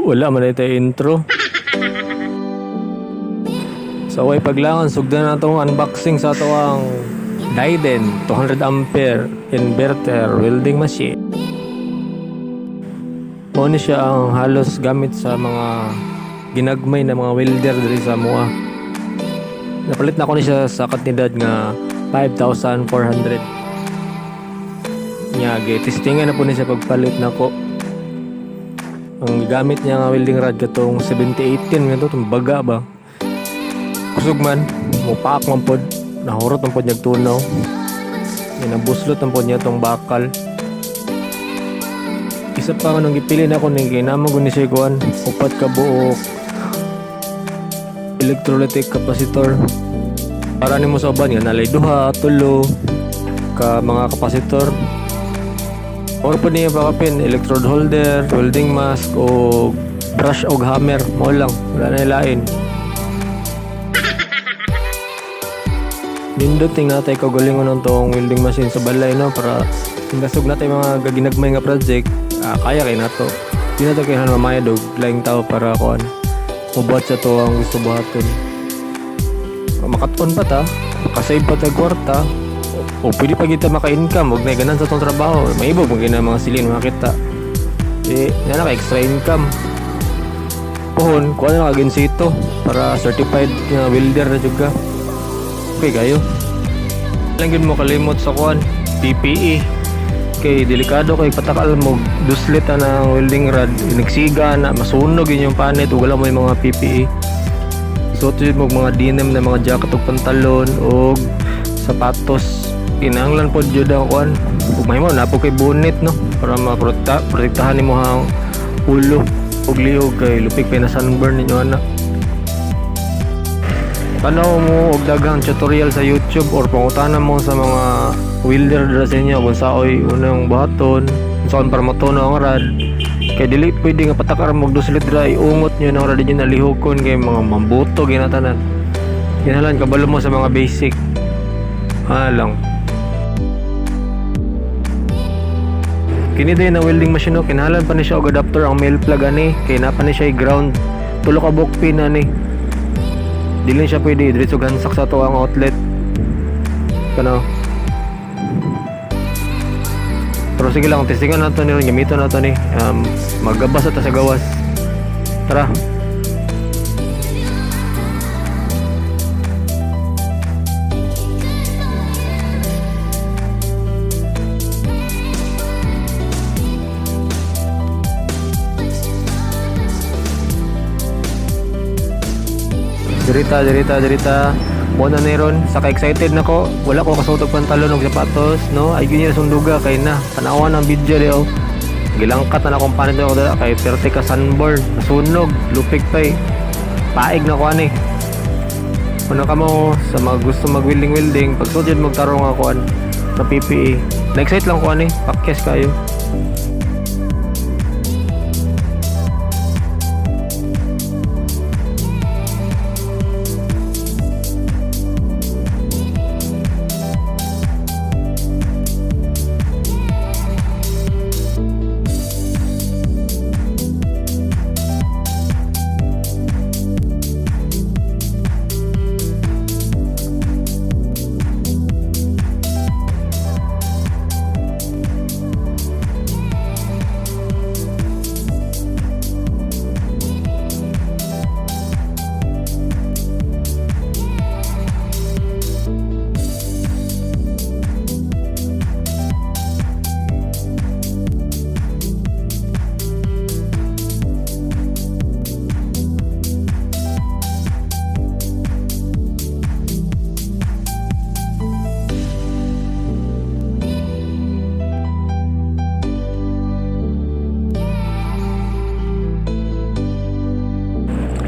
Wala man ito intro. So way paglangan sugdan na itong unboxing sa ito ang Daiden 200 ampere inverter welding machine. Muna siya ang halos gamit sa mga ginagmay na mga welder diri sa mua. Napalit na ko niya sa kantidad nga 5,400. Nya testingan na po niya pagpalit na ko. Ang gamit niya nga welding rod katong 7018 nga itong baga ba. Kusog man, mupaak man pod, nahurot man pod niyag tunaw. Nabuslot man pod niya itong bakal. Isa pa nga nung ipili na ko nang ginamang ko ni siya kuhan, upat ka buok electrolytic capacitor. Para ni mo sa uban nga nalay duha, tulo ka mga kapasitor. Or po niya pakapin, electrode holder, welding mask, o brush o hammer. Mo lang, wala na ilain. Ninduting natin kagalingon ng tong welding machine sa balay, no? Para tingasog natin mga gaginagmay nga project, kaya kayo na to. Di na ito kayo mamaya dog, laing tao para kuhan. Mabuhat sa to ang gusto buhatin. Makaton pa ta, makasave pa ta kwarta. O pwede pa kita maka-income, huwag na ganan sa itong trabaho. May iba kung gina mga silin makita. Yan na extra income. Puhon, kuha na nakaginsito para certified na welder na juga. Okay kayo. Lang mo kalimot sa kuhan, PPE. Okay, delikado kay patakal mo duslit na ng welding rod. Nagsiga na, masunog yun yung panit. Wala mo yung mga PPE. Suot yun mo mga denim na mga jacket o pantalon o sapatos. Kinahanglan po dyan ang kuhan. Pagmay mo, napo kay bonnet, no? Para maprotektahan mo ang ulo. Ug liog kay lupig pa na sunburn ninyo, anak. Tanaw mo og daghang tutorial sa YouTube or pangutanan mo sa mga welder dira sa inyo kung saoy unang buhaton, kung saan para matunaw ang rad. Kay dili pwede nga patakar mo duslit dira iungot nyo ng rad nyo nalihokon kay mga mambuto ginatanan. Kinahanglan kabalo mo sa mga basic. Lang. Kini din na welding machine no, kinahanglan pa ni siya og adapter ang male plug ani kay napa ni siya ground tulo ka buok pin ani. Dili siya pwede diretso gansak sa to ang outlet. Kano. Pero sige lang testingan nato ni ron gamiton nato ni magabas ta sa gawas. Tara. Dirita. Muna na ron. Saka excited na ko. Wala ko kasutog pantalon o sapatos. No? Ay ganyan na sunduga. Kaya na. Panawan ang video leo. Gilangkat na akong panit na ako dala. Kaya 30 ka sunburn. Nasunog. Lupig pa eh. Paig na ko ani. Una ka mo sa mga gusto mag-welding. Pag sudyan magtarong ako na PPE. Na-excite lang ko ani. Pakyas kayo.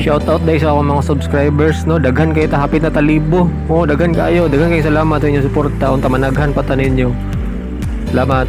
Shoutout dahil sa akong mga subscribers, no? Daghan kayo hapit na 1,000. Daghan kayo salamat sa inyong suporta. Unta managhan pa ta ninyo. Salamat.